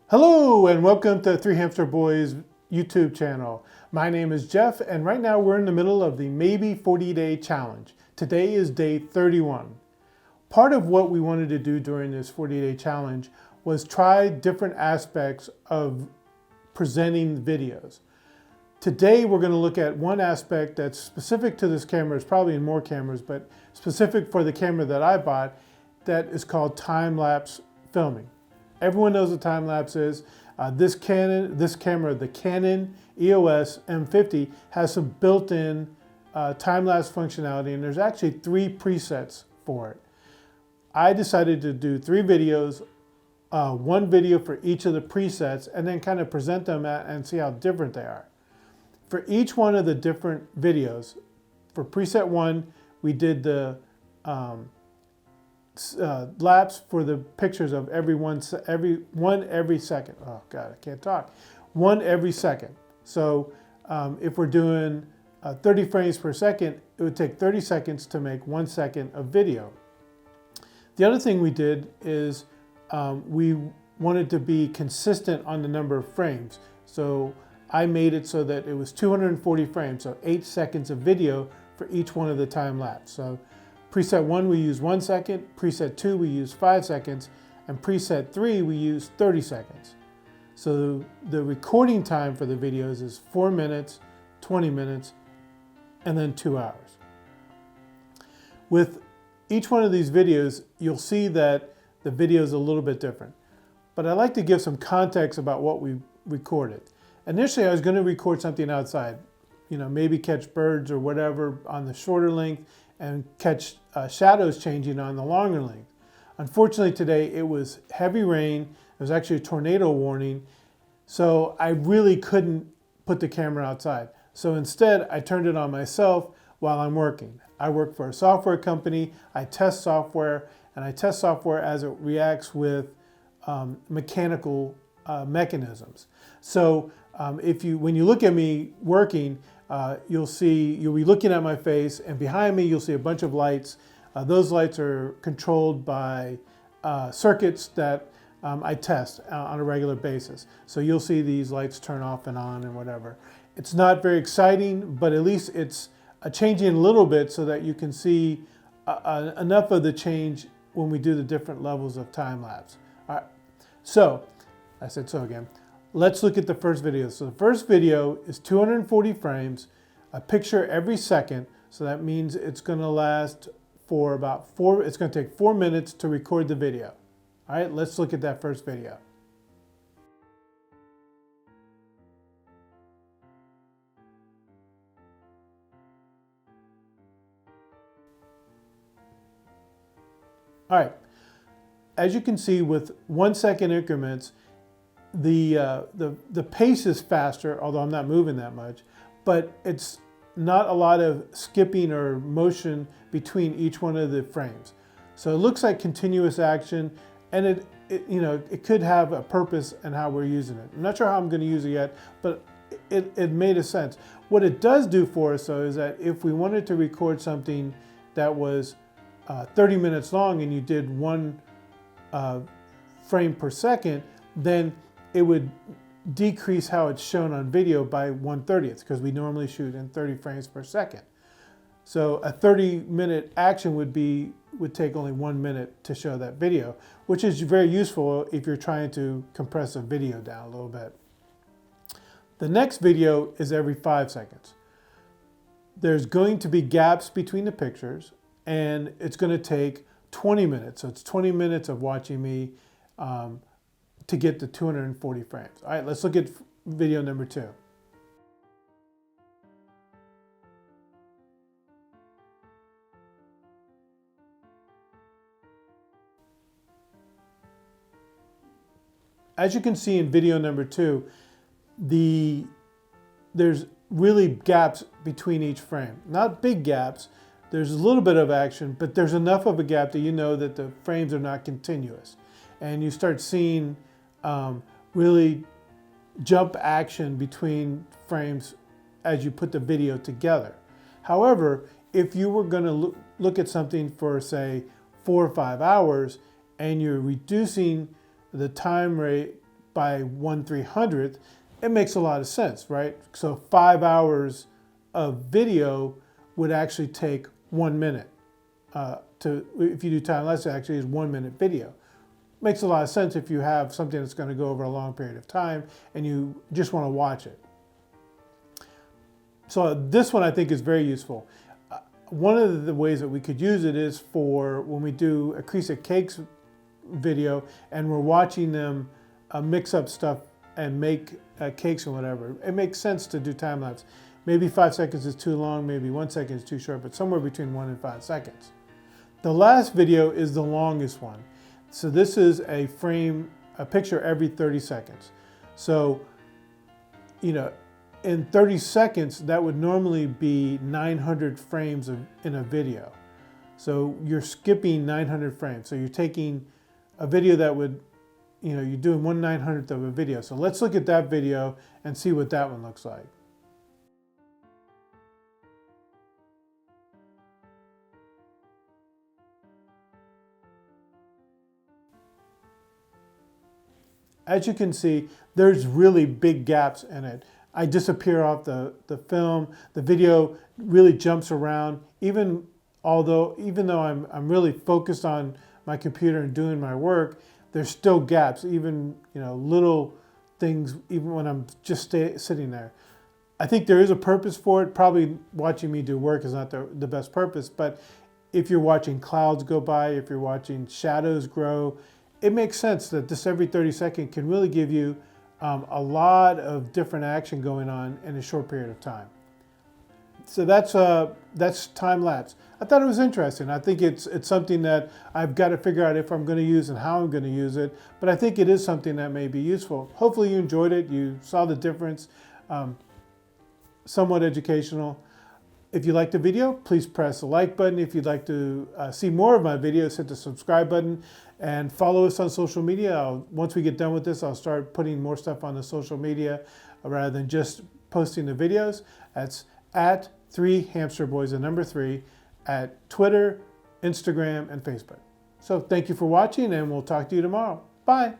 Hello and welcome to Three Hamster Boys YouTube channel. My name is Jeff and right now we're in the middle of the maybe 40-day challenge. Today is day 31. Part of what we wanted to do during this 40-day challenge was try different aspects of presenting videos. Today we're going to look at one aspect that's specific to this camera. It's probably in more cameras, but specific for the camera that I bought, that is called time-lapse filming. Everyone knows what time-lapse is. This camera, the Canon EOS M50, has some built-in time-lapse functionality, and there's actually 3 presets for it. I decided to do 3 videos, one video for each of the presets, and then kind of present them and see how different they are. For each one of the different videos, for preset 1, we did the lapse for the pictures of one every second. Oh God, I can't talk. One every second. So if we're doing 30 frames per second, it would take 30 seconds to make 1 second of video. The other thing we did is we wanted to be consistent on the number of frames. So I made it so that it was 240 frames, so 8 seconds of video for each one of the time lapse. So preset 1 we use 1 second, preset 2 we use 5 seconds, and preset 3 we use 30 seconds. So the recording time for the videos is 4 minutes, 20 minutes, and then 2 hours. With each one of these videos, you'll see that the video is a little bit different. But I'd like to give some context about what we recorded. Initially, I was going to record something outside, maybe catch birds or whatever on the shorter length and catch shadows changing on the longer length. Unfortunately today it was heavy rain, it was actually a tornado warning, so I really couldn't put the camera outside. So instead I turned it on myself while I'm working. I work for a software company, I test software, and I test software as it reacts with mechanical mechanisms. So when you look at me working, you'll be looking at my face, and behind me you'll see a bunch of lights. Those lights are controlled by circuits that I test on a regular basis. So you'll see these lights turn off and on and whatever. It's not very exciting, but at least it's changing a little bit so that you can see enough of the change when we do the different levels of time lapse. All right. So, I said so again. Let's look at the first video. So the first video is 240 frames, a picture every second. So that means it's going to last for about it's going to take 4 minutes to record the video. All right, let's look at that first video. All right, as you can see with 1 second increments, the pace is faster, although I'm not moving that much, but it's not a lot of skipping or motion between each one of the frames. So it looks like continuous action, and it could have a purpose in how we're using it. I'm not sure how I'm going to use it yet, but it made a sense. What it does do for us though is that if we wanted to record something that was 30 minutes long and you did 1 frame per second, then it would decrease how it's shown on video by 1/30 because we normally shoot in 30 frames per second. So a 30-minute action would take only 1 minute to show that video, which is very useful if you're trying to compress a video down a little bit. The next video is every 5 seconds. There's going to be gaps between the pictures, and it's going to take 20 minutes. So it's 20 minutes of watching me to get to 240 frames. All right, let's look at video number 2. As you can see in video number 2, there's really gaps between each frame. Not big gaps, there's a little bit of action, but there's enough of a gap that you know that the frames are not continuous. And you start seeing really jump action between frames as you put the video together. However, if you were going to look at something for, say, 4 or 5 hours, and you're reducing the time rate by 1/300th, it makes a lot of sense, right? So 5 hours of video would actually take 1 minute. If you do time lapse, it actually is 1 minute video. Makes a lot of sense if you have something that's going to go over a long period of time and you just want to watch it. So this one I think is very useful. One of the ways that we could use it is for when we do a Kreceks video and we're watching them mix up stuff and make cakes and whatever. It makes sense to do time lapse. Maybe 5 seconds is too long, maybe 1 second is too short, but somewhere between 1 and 5 seconds. The last video is the longest one. So this is a picture every 30 seconds. So, you know, in 30 seconds, that would normally be 900 frames in a video. So you're skipping 900 frames. So you're taking a video that would, you know, you're doing 1/900th of a video. So let's look at that video and see what that one looks like. As you can see, there's really big gaps in it. I disappear off the film. The video really jumps around. Even though I'm really focused on my computer and doing my work, there's still gaps, even, you know, little things, even when I'm just sitting there. I think there is a purpose for it. Probably watching me do work is not the best purpose, but if you're watching clouds go by, if you're watching shadows grow, it makes sense that this every 30 seconds can really give you a lot of different action going on in a short period of time. So that's time lapse. I thought it was interesting. I think it's something that I've got to figure out if I'm going to use and how I'm going to use it. But I think it is something that may be useful. Hopefully you enjoyed it. You saw the difference. Somewhat educational. If you liked the video, please press the like button. If you'd like to see more of my videos, hit the subscribe button and follow us on social media. Once we get done with this, I'll start putting more stuff on the social media rather than just posting the videos. That's at 3hamsterboys, the number 3, at Twitter, Instagram, and Facebook. So thank you for watching, and we'll talk to you tomorrow. Bye.